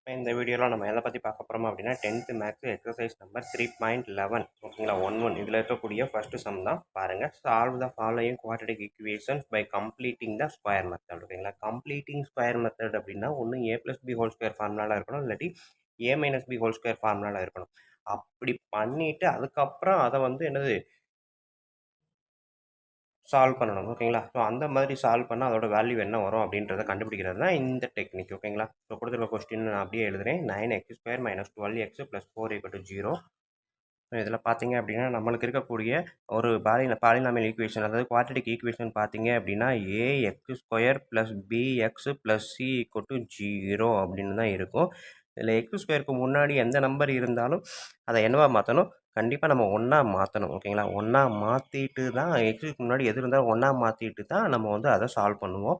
இப்போ இந்த வீடியோவில் நம்ம எதை பற்றி பார்க்க போகிறோம் அப்படின்னா 10th மேக்ஸ் எக்ஸசைஸ் நம்பர் 3.11 ஓகேங்களா 1 இதில் இருக்கக்கூடிய ஃபர்ஸ்ட் சம் தான் பாருங்கள். Solve the following quadratic equations by completing the square method. ஓகேங்களா, கம்ப்ளீட்டிங் ஸ்கொயர் மெத்தட் அப்படின்னா ஒன்று A plus B whole square ஃபார்முலாவில் இருக்கணும், இல்லாட்டி A minus B whole square ஃபார்முலாவில் இருக்கணும். அப்படி பண்ணிவிட்டு அதுக்கப்புறம் அதை வந்து என்னது சால்வ் பண்ணணும். ஓகேங்களா, ஸோ அந்த மாதிரி சால்வ் பண்ணால் அதோட வேல்யூ என்ன வரும் அப்படின்றத கண்டுபிடிக்கிறது தான் இந்த டெக்னிக். ஓகேங்களா, ஸோ கொடுத்துருக்க கொஸ்டின் நான் அப்படியே எழுதுறேன். 9x² - 12x + 4 = 0. ஸோ இதில் பார்த்தீங்க அப்படின்னா நம்மளுக்கு இருக்கக்கூடிய ஒரு பாலினாமியல் ஈக்குவேஷன், அதாவது குவாட்ரடிக் ஈக்குவேஷன் பார்த்தீங்க அப்படின்னா ax² + bx + c = 0 அப்படின்னு தான் இருக்கும். இதில் x² முன்னாடி எந்த நம்பர் இருந்தாலும் அதை என்னவா மாற்றணும், கண்டிப்பாக நம்ம ஒன்றா மாற்றணும். ஓகேங்களா, ஒன்றா மாற்றிட்டு தான் எக்ஸுக்கு முன்னாடி எது இருந்தாலும் ஒன்றா மாற்றிட்டு தான் நம்ம வந்து அதை சால்வ் பண்ணுவோம்.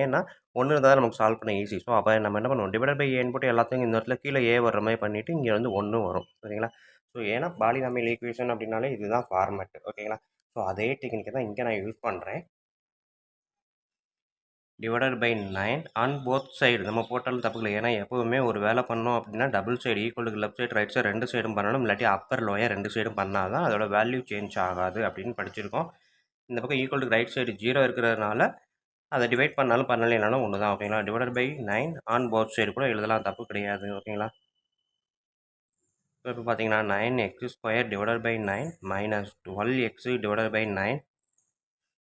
ஏன்னா ஒன்று இருந்தால் நமக்கு சால்வ் பண்ண ஈஸி. ஸோ அப்போ நம்ம என்ன பண்ணுவோம், டிவைடட் பை ஏன்னு போட்டு எல்லாத்தையும் இந்த இடத்துல கீழே ஏ வர்ற மாதிரி பண்ணிவிட்டு இங்கே வந்து 1 வரும். சரிங்களா, ஸோ ஏன்னா பாலினாமியல் ஈக்குவேஷன் அப்படின்னாலே இதுதான் ஃபார்மேட். ஓகேங்களா, ஸோ அதே டெக்னிக்கை தான் இங்கே நான் யூஸ் பண்ணுறேன். Divided by 9 on both side நம்ம போட்டாலும் தப்பு இல்லை. ஏன்னா எப்போவுமே ஒரு வேலை பண்ணோம் அப்படின்னா டபுள் சைடு ஈக்குவலுக்கு லெஃப்ட் சைடு ரைட் சைடு ரெண்டு சைடும் பண்ணணும், இல்லாட்டி அப்பர் லோயர் ரெண்டு சைடும் பண்ணால் தான் அதோட வேல்யூ சேஞ்ச் ஆகாது அப்படின்னு படிச்சிருக்கோம். இந்த பக்கம் ஈக்குவலுக்கு ரைட் சைடு 0 இருக்கிறதுனால அதை டிவைட் பண்ணாலும் பண்ணலைனாலும் ஒன்று தான். ஓகேங்களா, divided by 9 on both side கூட எழுதலாம், தப்பு கிடையாது. ஓகேங்களா, இப்போ பார்த்தீங்கன்னா 9x² divided by 9 - 12x divided by 9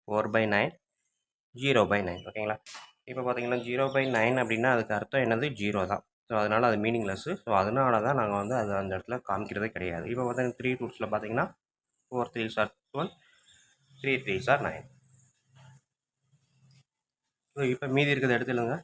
4/9 0/9. ஓகேங்களா, இப்போ பார்த்தீங்கன்னா 0/9 அப்படின்னா அதுக்கு அர்த்தம் என்னது, 0 தான். ஸோ அதனால் அது மீனிங்லெஸ்ஸு. ஸோ அதனால தான் நாங்கள் வந்து அது அந்த இடத்துல காமிக்கிறதே கிடையாது. இப்போ பார்த்தீங்கன்னா 3 ரூட்ஸில் பார்த்தீங்கன்னா 4 3s are 12, 3 3s are 9. So இப்போ மீதி இருக்கிறத எடுத்துடுங்க.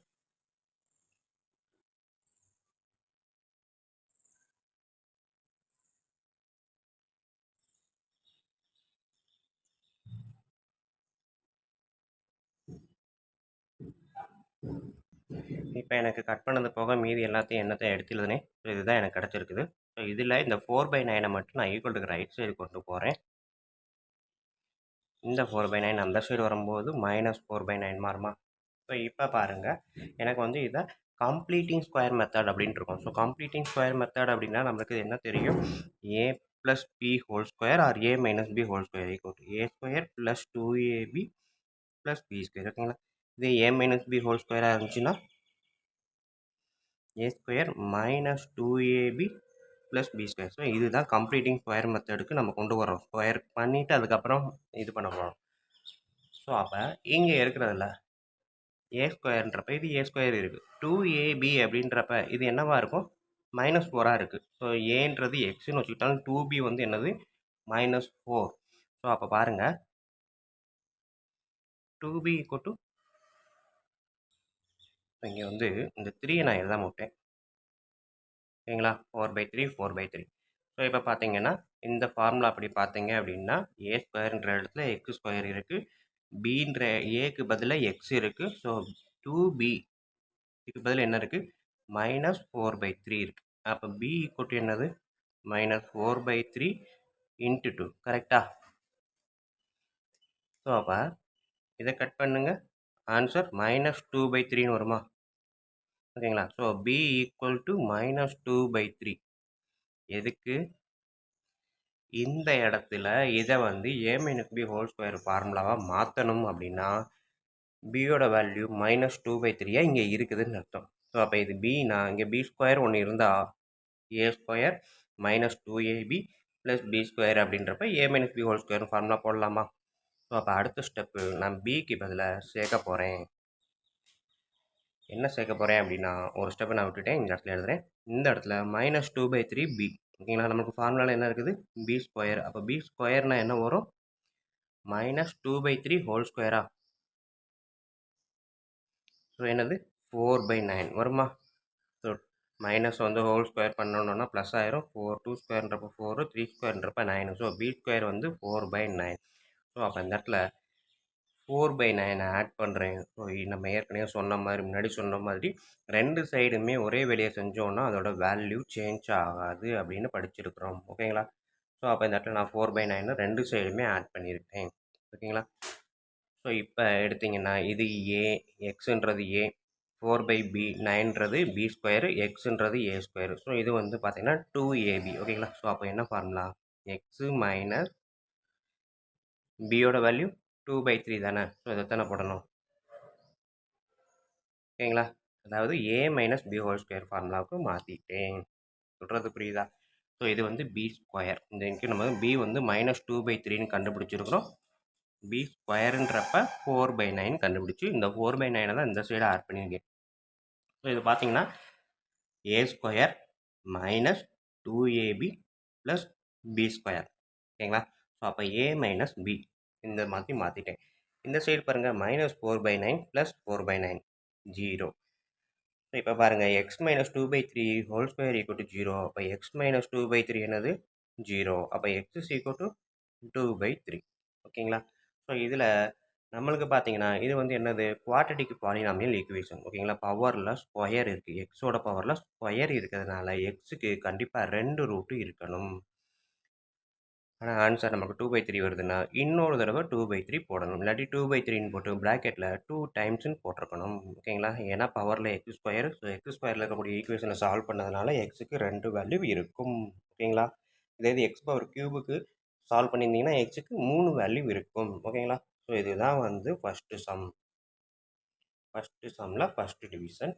இப்போ எனக்கு கட் பண்ணது போக மீதி எல்லாத்தையும் என்னத்தை எடுத்துழுதுனே. ஸோ இதுதான் எனக்கு கிடச்சிருக்குது. ஸோ இதில் இந்த 4/9 மட்டும் நான் ஈக்குவலுக்கு ரைட் சைடு கொண்டு போகிறேன். இந்த 4/9 அந்த சைடு வரும்போது -4/9 மாறுமா. ஸோ இப்போ பாருங்கள், எனக்கு வந்து இதை கம்ப்ளீட்டிங் ஸ்கொயர் மெத்தட் அப்படின்ட்டு இருக்கும். ஸோ கம்ப்ளீட்டிங் ஸ்கொயர் மெத்தட் அப்படின்னா நம்மளுக்கு என்ன தெரியும், a + b whole square or a - b whole square = a² + 2ab + b². ஓகேங்களா, இது a - b ஹோல் ஸ்கொயராக இருந்துச்சுன்னா a² - 2ab + b². ஸோ இதுதான் கம்ப்ளீட்டிங் ஸ்கொயர் மெத்தடுக்கு நம்ம கொண்டு வரோம். ஸ்கொயர் பண்ணிவிட்டு அதுக்கப்புறம் இது பண்ண போகிறோம். ஸோ அப்போ இங்கே இருக்கிறதுல a²ன்றப்ப இது a² இருக்குது, 2ab அப்படின்றப்ப இது என்னவா இருக்கும், -4 இருக்குது. ஸோ ஏன்றது எக்ஸ்ன்னு வச்சுக்கிட்டாலும் 2b வந்து என்னது, -4. ஸோ அப்போ பாருங்கள் 2b = இங்கே வந்து இந்த 3 நான் எழுதாம விட்டேன். ஓகேங்களா, 4/3 4/3. ஸோ இப்போ பார்த்தீங்கன்னா இந்த ஃபார்முலா அப்படி பார்த்தீங்க அப்படின்னா a²ன்ற இடத்துல x² இருக்குது, bன்ற ஏக்கு பதிலாக x இருக்குது. ஸோ 2b இதுக்கு பதில் என்ன இருக்குது, -4/3 இருக்குது. அப்போ b = என்னது, -4/3 × 2. கரெக்டா. ஸோ அப்போ இதை கட் பண்ணுங்க, ஆன்சர் -2/3 வருமா. ஓகேங்களா, ஸோ b = -2/3. எதுக்கு, இந்த இடத்துல இதை வந்து a - b ஹோல் ஸ்கொயர் ஃபார்முலாவாக மாற்றணும் அப்படின்னா பியோட வேல்யூ -2/3 இங்கே இருக்குதுன்னு அர்த்தம். ஸோ அப்போ இது பினா இங்கே b² ஒன்று இருந்தால் a² - 2ab + b² அப்படின்றப்ப a - b whole square formula போடலாமா. ஸோ அப்போ அடுத்த ஸ்டெப்பு நான் பிக்கு பதிலாக சேர்க்க போகிறேன். என்ன சேர்க்க போகிறேன் அப்படின்னா, ஒரு ஸ்டெப்பை நான் விட்டுட்டேன், இந்த இடத்துல எழுதுறேன். இந்த இடத்துல -2/3b. ஓகேங்களா, நமக்கு ஃபார்முலாவில் என்ன இருக்குது, b². அப்போ b²னா என்ன வரும், -2/3 ஹோல் ஸ்கொயரா. ஸோ என்னது 4/9 வருமா. ஸோ மைனஸ் வந்து ஹோல் ஸ்கொயர் பண்ணணுன்னா ப்ளஸ் ஆயிரும். 2²ன்றப்போ 4, 3²ன்றப்ப 9. ஸோ b² வந்து 4/9. ஸோ அப்போ இந்த இடத்துல 4/9 ஆட் பண்ணுறேன். ஸோ நம்ம ஏற்கனவே சொன்ன மாதிரி, முன்னாடி சொன்ன மாதிரி ரெண்டு சைடுமே ஒரே வேலையை செஞ்சோன்னா அதோட வேல்யூ சேஞ்ச் ஆகாது அப்படின்னு படிச்சிருக்கிறோம். ஓகேங்களா, ஸோ அப்போ இந்த இடத்துல நான் 4/9 ரெண்டு சைடுமே ஆட் பண்ணியிருக்கேன். ஓகேங்களா, ஸோ இப்போ எடுத்திங்கன்னா இது a, எக்ஸுன்றது a, 4/b 9ன்றது b ஸ்கொயர், எக்ஸ்ன்றது a ஸ்கொயர். ஸோ இது வந்து பார்த்தீங்கன்னா 2ab ஓகேங்களா. ஸோ அப்போ என்ன ஃபார்முலா? எக்ஸ் மைனஸ் பியோட வேல்யூ 2/3 தானே. ஸோ இதைத்தானே போடணும் ஓகேங்களா. அதாவது a minus B whole square ஃபார்முலாவுக்கு மாற்றிட்டேன். சொல்கிறது புரியுதா? ஸோ இது வந்து பி ஸ்கொயர். இந்த இன்றைக்கி நம்ம பி வந்து -2/3ன்னு கண்டுபிடிச்சிருக்கிறோம். பி ஸ்கொயருன்றப்ப 4/9 கண்டுபிடிச்சி இந்த 4/9 தான் இந்த சைடு ஆட் பண்ணியிருக்கேன். ஸோ இது பார்த்தீங்கன்னா a square minus 2ab plus b square ஓகேங்களா. ஸோ அப்போ ஏ மைனஸ் பி இந்த மாதிரி மாற்றிட்டேன். இந்த சைடு பாருங்கள் -4/9 ப்ளஸ் 4/9 0. ஸோ இப்போ பாருங்கள் X minus 2/3 whole square equal to 0. அப்போ எக்ஸ் மைனஸ் 2/3 என்னது 0. அப்போ எக்ஸ் இஸ் ஈக்குவல் டு 2/3 ஓகேங்களா. ஸோ இதில் நம்மளுக்கு பார்த்தீங்கன்னா இது வந்து என்னது குவாட்ரட்டிக் பாலினாமியல் ஈக்குவேஷன் ஓகேங்களா. பவரில் ஸ்கொயர் இருக்குது. எக்ஸோட பவரில் ஸ்கொயர் இருக்கிறதுனால எக்ஸுக்கு கண்டிப்பாக 2 ரூட்டு இருக்கணும். ஆனால் ஆன்சர் நமக்கு 2/3 வருதுன்னா இன்னொரு தடவை 2/3 போடணும். இல்லாட்டி 2/3ன்னு போட்டு ப்ராக்கெட்டில் 2 டைம்ஸ்ன்னு போட்டிருக்கணும் ஓகேங்களா. ஏன்னா பவரில் எக்ஸ் ஸ்கொயர். ஸோ எக்ஸ் ஸ்கொயரில் இருக்கக்கூடிய ஈக்குவேஷனை சால்வ் பண்ணதுனால எக்ஸுக்கு 2 வேல்யூ இருக்கும் ஓகேங்களா. இதே இது எக்ஸ் பவர் கியூபுக்கு சால்வ் பண்ணியிருந்தீங்கன்னா எக்ஸுக்கு 3 வேல்யூ இருக்கும் ஓகேங்களா. ஸோ இதுதான் வந்து ஃபஸ்ட்டு சம். ஃபஸ்ட்டு சம்மில் ஃபஸ்ட்டு டிவிஷன்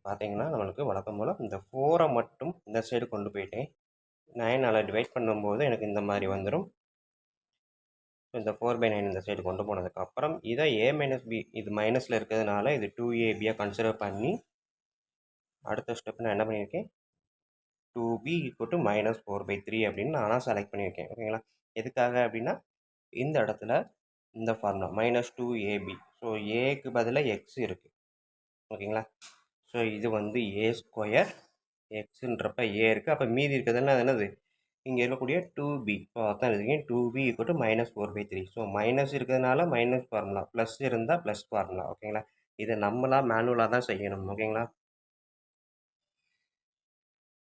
பார்த்தீங்கன்னா நம்மளுக்கு வழக்கம் போல் இந்த 4 மட்டும் இந்த சைடு கொண்டு போயிட்டேன். 9ஆல் டிவைட் பண்ணும்போது எனக்கு இந்த மாதிரி வந்துடும். இந்த 4/9 இந்த சைடு கொண்டு போனதுக்கப்புறம் இதை a மைனஸ் பி இது மைனஸில் இருக்கிறதுனால இது 2abயாக கன்சிடர் பண்ணி அடுத்த ஸ்டெப் நான் என்ன பண்ணியிருக்கேன் 2b ஈக்குவல் டு -4/3 அப்படின்னு நானாக செலக்ட் பண்ணியிருக்கேன் ஓகேங்களா. எதுக்காக அப்படின்னா இந்த இடத்துல இந்த ஃபார்முலா -2ab. ஸோ ஏக்கு பதிலாக எக்ஸ் இருக்குது ஓகேங்களா. ஸோ இது வந்து ஏ ஸ்கொயர் எக்ஸுன்றப்ப ஏ இருக்குது. அப்போ மீதி இருக்கிறதுனா என்னது இங்கே இருக்கக்கூடிய 2b. ஸோ அதான் இருக்கேன் 2b equal to -4/3. So minus இருக்கிறதுனால மைனஸ் ஃபார்முலா, ப்ளஸ் இருந்தால் ப்ளஸ் ஃபார்முலா ஓகேங்களா. இதை நம்மளாக மேனுவலாக தான் செய்யணும் ஓகேங்களா.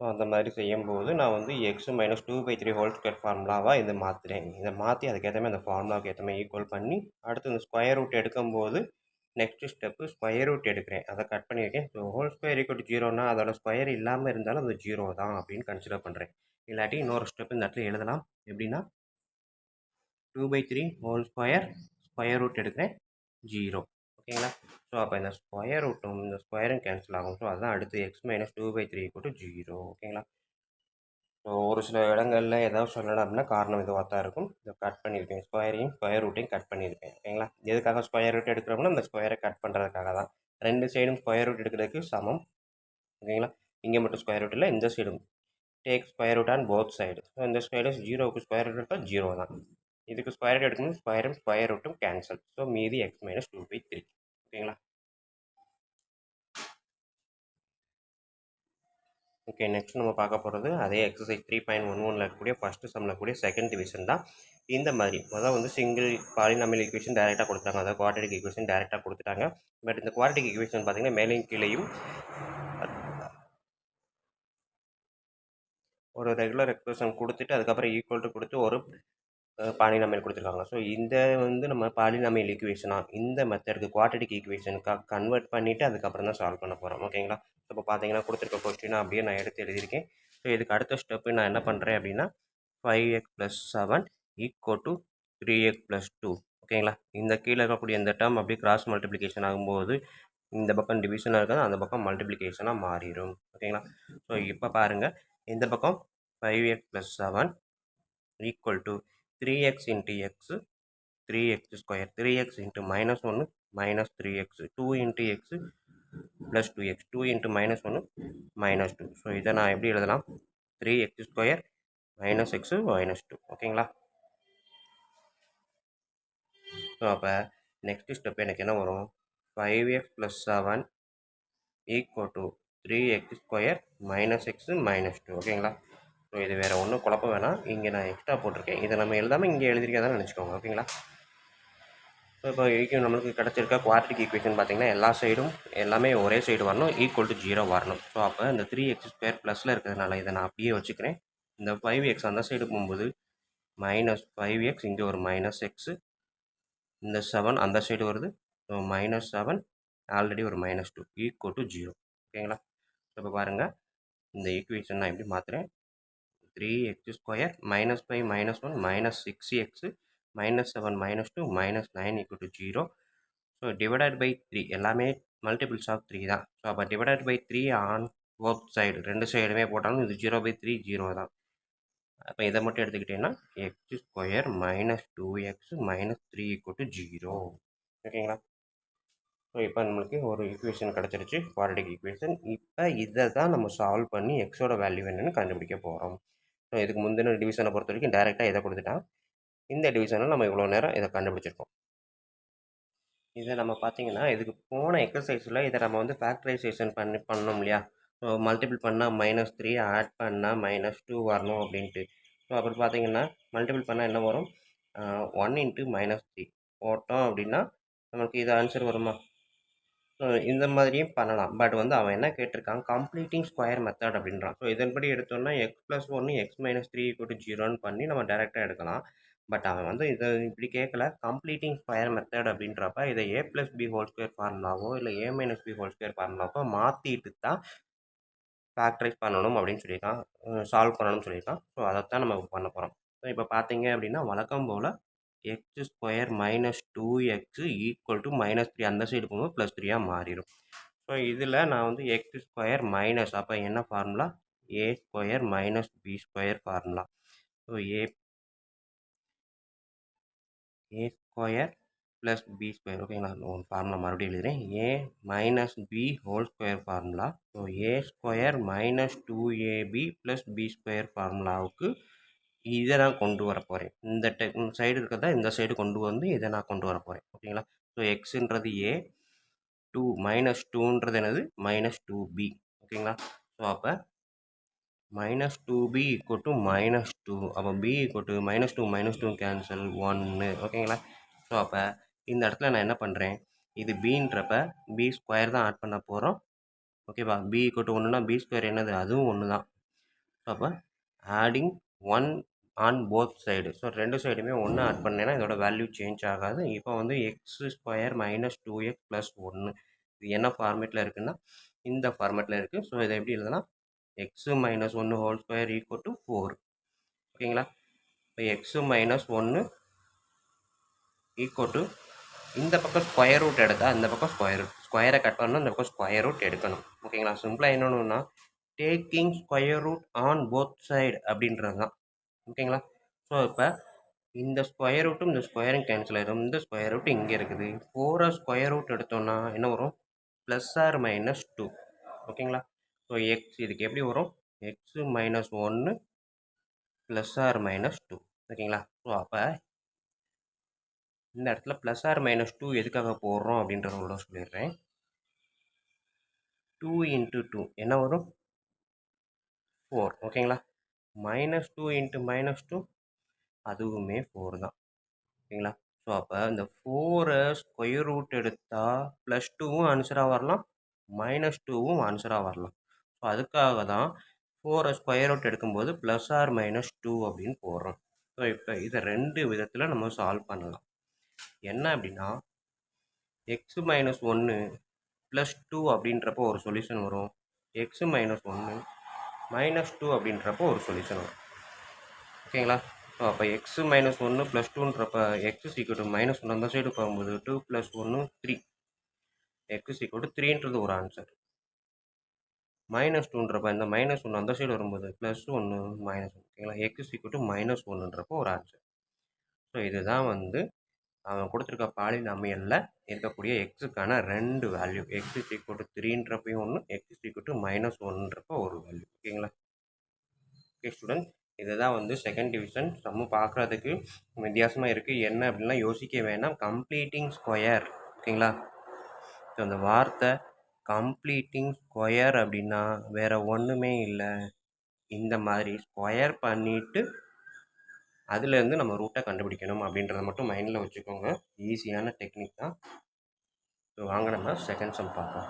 ஸோ அந்த மாதிரி செய்யும்போது நான் வந்து எக்ஸ் மைனஸ் 2/3 ஹோல் ஸ்கொயர் ஃபார்முலாவாக இதை மாற்றுறேன். இதை மாற்றி அதுக்கேற்ற மாதிரி அந்த ஃபார்முலாவுக்கு ஏற்ற மாதிரி ஈக்குவல் பண்ணி அடுத்து இந்த ஸ்கொயர் ரூட் எடுக்கும்போது நெக்ஸ்ட் ஸ்டெப்பு ஸ்கொயர் ரூட் எடுக்கிறேன். அதை கட் பண்ணியிருக்கேன். So whole square equal to 0னா அதோட ஸ்கொயர் இல்லாமல் இருந்தாலும் அது 0 தான் அப்படின்னு கன்சிடர் பண்ணுறேன். இல்லாட்டி இன்னொரு ஸ்டெப் இந்த இடத்துல எழுதலாம். எப்படின்னா 2/3 ஹோல் ஸ்கொயர் ஸ்கொயர் ரூட் எடுக்கிறேன் 0 ஓகேங்களா. ஸோ அப்போ இந்த ஸ்கொயர் ரூட்டும் இந்த ஸ்கொயரும் கேன்சல் ஆகும். ஸோ அதுதான் அடுத்து எக்ஸ் மைனஸ் 2/3 ஈக்குவல் டு 0 ஓகேங்களா. ஸோ ஒரு சில இடங்களில் ஏதாவது சொல்லணும் அப்படின்னா காரணம் இதுவாக தான் இருக்கும். இதை கட் பண்ணியிருக்கேன். ஸ்கொயரையும் ஸ்கொயர் ரூட்டையும் கட் பண்ணியிருக்கேன் ஓகேங்களா. எதுக்காக ஸ்கொயர் ரூட் எடுக்கிறோம்னா அந்த ஸ்கொயரை கட் பண்ணுறதுக்காக தான். 2 சைடும் ஸ்கொயர் ரூட் எடுக்கிறதுக்கு சமம் ஓகேங்களா. இங்கே மட்டும் ஸ்கொயர் ரூட் இல்லை, இந்த சைடும் take square root on both side. So இந்த ஸ்கொயர் 0க்கு ஸ்கொயர் ரூட் எடுத்தால் 0 தான். இதுக்கு ஸ்கொயர் ரூட் எடுக்கணும், ஸ்கொயரும் ஸ்கொயர் ரூட்டும் கேன்சல். ஸோ மீதி எக்ஸ் மைனஸ் 2/3 ஓகேங்களா. ஓகே, நெக்ஸ்ட் நம்ம பார்க்க போகிறது அதே எக்ஸசைஸ் 3.11ல் இருக்கக்கூடிய ஃபஸ்ட்டு சம்மில் இருக்கக்கூடிய செகண்ட் டிவிஷன் தான். இந்த மாதிரி முதல் வந்து சிங்கிள் பாலினாமியல் ஈக்குவேஷன் டேரெக்டாக கொடுத்துட்டாங்க. அதாவது குவாட்ரட்டிக் ஈக்குவேஷன் டேரெக்டாக கொடுத்துட்டாங்க. பட் இந்த குவாட்ரட்டிக் ஈக்குவேஷன் பார்த்தீங்கன்னா மேலேயும் கீழேயும் ஒரு ரெகுலர் எக்ஸ்பிரஷன் கொடுத்துட்டு அதுக்கப்புறம் ஈக்குவல் டு கொடுத்து ஒரு பாலினாமியல் கொடுத்துருக்காங்க. ஸோ இந்த வந்து நம்ம பாலினாமியல் ஈக்குவேஷனாக இந்த மெத்தடுக்கு குவாட்ரட்டிக் ஈக்குவேஷனுக்காக கன்வெர்ட் பண்ணிவிட்டு அதுக்கப்புறம் தான் சால்வ் பண்ண போகிறோம் ஓகேங்களா. இப்போ பார்த்தீங்கன்னா கொடுத்துருக்க கொஸ்டினை அப்படியே நான் எடுத்து எழுதியிருக்கேன். ஸோ இதுக்கு அடுத்த ஸ்டெப்பு நான் என்ன பண்ணுறேன் அப்படின்னா 5x + 7 = 3x + 2 ஓகேங்களா. இந்த கீழே இருக்கக்கூடிய இந்த டேர்ம் அப்படியே கிராஸ் மல்டிப்ளிகேஷன் ஆகும்போது இந்த பக்கம் டிவிஷனாக இருக்காது, அந்த பக்கம் மல்டிப்ளிகேஷனாக மாறிடும் ஓகேங்களா. ஸோ இப்போ பாருங்கள் இந்த பக்கம் 5x + 7 = 3x × x 3x square 3x × -1 -3x 2 × x + 2x 2 × -1 -2. So இதை நான் எப்படி எழுதலாம் 3x ஸ்கொயர் -x -2 ஓகேங்களா. ஸோ அப்போ நெக்ஸ்ட் ஸ்டெப் எனக்கு என்ன வரும் 5x + 7 = 3x ஸ்கொயர் -x -2 ஓகேங்களா. ஸோ இது வேறு ஒன்றும் குழப்பம் வேணாம். இங்கே நான் எக்ஸ்ட்ரா போட்டிருக்கேன். இதை நம்ம எழுதாமல் இங்கே எழுதிருக்கதான் நினச்சிக்கோங்க ஓகேங்களா. ஸோ இப்போ வரைக்கும் நம்மளுக்கு கிடச்சிருக்க குவாட்ரட்டிக் ஈக்குவேஷன் பார்த்திங்கன்னா எல்லா சைடும் எல்லாமே ஒரே சைடு வரணும், ஈக்குவல் டு 0 வரணும். ஸோ அப்போ இந்த 3x² ப்ளஸில் இருக்கிறதுனால இதை நான் அப்படியே வச்சுக்கிறேன். இந்த 5x அந்த சைடு போகும்போது -5x இங்கே ஒரு -x, இந்த 7 அந்த சைடு வருது, ஸோ -7 ஆல்ரெடி ஒரு -2 ஈக்குவல் டு 0. ஓகேங்களா? இப்போ பாருங்கள், இந்த ஈக்குவேஷன் நான் எப்படி மாற்றுறேன். 3x² -5 -1 -6x -7 -2 -9 = 0. So divided by 3 எல்லாமே மல்டிபிள்ஸ் ஆஃப் 3 தான். ஸோ அப்போ divided by 3 on both side, ரெண்டு சைடுமே போட்டாலும் இது 0/3 0 தான். அப்போ இதை மட்டும் எடுத்துக்கிட்டேன்னா x² -2x -3 = 0. ஓகேங்களா? ஸோ இப்போ நம்மளுக்கு ஒரு ஈக்குவேஷன் கிடச்சிருச்சு, குவாட்ரடிக் ஈக்குவேஷன். இப்போ இதை தான் நம்ம சால்வ் பண்ணி எக்ஸோட வேல்யூ என்னன்னு கண்டுபிடிக்க போகிறோம். ஸோ இதுக்கு முந்தின டிவிஷனை பொறுத்த வரைக்கும் டேரெக்டாக இதை கொடுத்துட்டான். இந்த டிவிஷனில் நம்ம இவ்வளோ நேரம் இதை கண்டுபிடிச்சிருக்கோம். இதை நம்ம பார்த்தீங்கன்னா, இதுக்கு போன எக்ஸசைஸில் இதை நம்ம வந்து ஃபேக்டரைசேஷன் பண்ணோம் இல்லையா? ஸோ மல்டிபிள் பண்ணால் -3 ஆட் பண்ணால் -2 வரணும் அப்படின்ட்டு. ஸோ அப்புறம் பார்த்தீங்கன்னா, மல்டிபிள் பண்ணால் என்ன வரும்? 1 × -3 போட்டோம் அப்படின்னா நமக்கு இது ஆன்சர் வருமா? ஸோ இந்த மாதிரியும் பண்ணலாம். பட் வந்து அவன் என்ன கேட்டிருக்கான், கம்ப்ளீட்டிங் ஸ்கொயர் மெத்தட் அப்படின்றான். ஸோ இதன்படி எடுத்தோம்னா x+1 x - 3 = 0ன்னு பண்ணி நம்ம டேரெக்டாக எடுக்கலாம். பட் அவன் வந்து இதை இப்படி கேட்கல. கம்ப்ளீட்டிங் ஸ்கொயர் மெத்தட் அப்படின்றப்ப இதை a+b² ஃபார்முலாவோ இல்லை a-b² ஃபார்முலாவோ மாற்றிட்டு தான் ஃபேக்டரைஸ் பண்ணணும் அப்படின்னு சொல்லியிருக்கான், சால்வ் பண்ணணும்னு சொல்லியிருக்கான். ஸோ அதைத்தான் நம்ம பண்ண போகிறோம். ஸோ இப்போ பார்த்தீங்க அப்படின்னா வழக்கம் போல் x² - 2x = -3 அந்த சைடு போகும்போது +3 மாறிடும். ஸோ இதில் நான் வந்து x² மைனஸ், அப்போ என்ன formula, a² - b² formula. So a² + b². ஓகேங்களா? ஒரு ஃபார்முலா மறுபடியும் எழுதுகிறேன். a - b² formula. So a² - 2ab + b² ஃபார்முலாவுக்கு இதை நான் கொண்டு வர போகிறேன். இந்த சைடு இருக்கிறத இந்த சைடு கொண்டு வந்து இதை நான் கொண்டு வர போகிறேன். ஓகேங்களா? ஸோ எக்ஸுன்றது a, 2 -2ன்றது என்னது, -2b. ஓகேங்களா? ஸோ அப்போ -2b = -2. அப்போ b = -2 கேன்சல் 1. ஓகேங்களா? ஸோ அப்போ இந்த இடத்துல நான் என்ன பண்ணுறேன், இது bன்றப்ப b² தான் ஆட் பண்ண போகிறோம். ஓகேவா? b = 1னா b² என்னது, அதுவும் 1 தான். அப்போ adding 1 on both side. So ரெண்டு சைடுமே 1 ஆட் பண்ணேன்னா இதோட வேல்யூ சேஞ்ச் ஆகாது. இப்போ வந்து x² - 2x + 1 இது என்ன ஃபார்மேட்டில் இருக்குன்னா இந்த ஃபார்மேட்டில் இருக்குது. ஸோ இதை எப்படி எழுதலாம், x - 1² = 4. ஓகேங்களா? இப்போ x - 1 = இந்த பக்கம் ஸ்கொயர் ரூட் எடுத்தால் இந்த பக்கம் ஸ்கொயர் ரூட், ஸ்கொயரை கட் பண்ணணும், இந்த பக்கம் ஸ்கொயர் ரூட் எடுக்கணும். ஓகேங்களா? சிம்பிளாக என்னென்னா taking square root on both side அப்படின்றது தான். ஓகேங்களா? ஸோ இப்போ இந்த ஸ்கொயர் ரூட்டும் இந்த ஸ்கொயரும் கேன்சல் ஆகிடும். இந்த ஸ்கொயர் ரூட் இங்கே இருக்குது. 4 ஸ்கொயர் ரூட் எடுத்தோம்னா என்ன வரும், +or-2. ஓகேங்களா? ஸோ எக்ஸ் இதுக்கு எப்படி வரும், x - 1 +or-2. ஓகேங்களா? ஸோ அப்போ இந்த இடத்துல +or-2 எதுக்காக போடுறோம் அப்படின்றத கூட சொல்லிடுறேன். 2 × 2 என்ன வரும், 4. ஓகேங்களா? -2 × -2 அதுவுமே 4 தான். ஓகேங்களா? ஸோ அப்போ இந்த 4 ஸ்கொயர் ரூட் எடுத்தால் +2வும் ஆன்சராக வரலாம், -2வும் ஆன்சராக வரலாம். ஸோ அதுக்காக தான் 4 ஸ்கொயர் ரூட் எடுக்கும்போது +or-2 அப்படின்னு போடுறோம். ஸோ இப்போ இதை ரெண்டு விதத்தில் நம்ம சால்வ் பண்ணலாம். என்ன அப்படின்னா x - 1 +2 அப்படின்றப்போ ஒரு சொல்யூஷன் வரும், x - 1 -2 அப்படின்றப்போ ஒரு சொல்யூஷன் வரும். ஓகேங்களா? ஸோ அப்போ x - 1 +2ன்றப்ப x -1 அந்த சைடு போகும்போது 2 + 1 3. x = 3ன்றது ஒரு ஆன்சர். -2ன்றப்ப இந்த -1 அந்த சைடு வரும்போது +1 -1. ஓகேங்களா? x -1ன்றப்போ ஒரு ஆன்சர். ஸோ இதுதான் வந்து அவன் கொடுத்துருக்க பாலினாமியலில் இருக்கக்கூடிய எக்ஸுக்கான ரெண்டு வேல்யூ. x = 3ன்றப்பையும் ஒன்று, x -1ன்றப்போ ஒரு வேல்யூ. ஓகேங்களா? ஓகே ஸ்டூடெண்ட், இதுதான் வந்து செகண்ட் டிவிஷன் சம்மு. பார்க்குறதுக்கு வித்தியாசமாக இருக்குது. என்ன அப்படின்லாம் யோசிக்க வேணாம். Completing square. ஓகேங்களா? ஸோ அந்த வார்த்தை கம்ப்ளீட்டிங் ஸ்கொயர் அப்படின்னா வேறு ஒன்றுமே இல்லை, இந்த மாதிரி ஸ்கொயர் பண்ணிவிட்டு அதுலேருந்து நம்ம ரூட்டை கண்டுபிடிக்கணும் அப்படின்றத மட்டும் மைண்டில் வச்சுக்கோங்க. ஈஸியான டெக்னிக் தான். ஸோ வாங்க நம்ம செகண்ட் சம் பார்ப்போம்.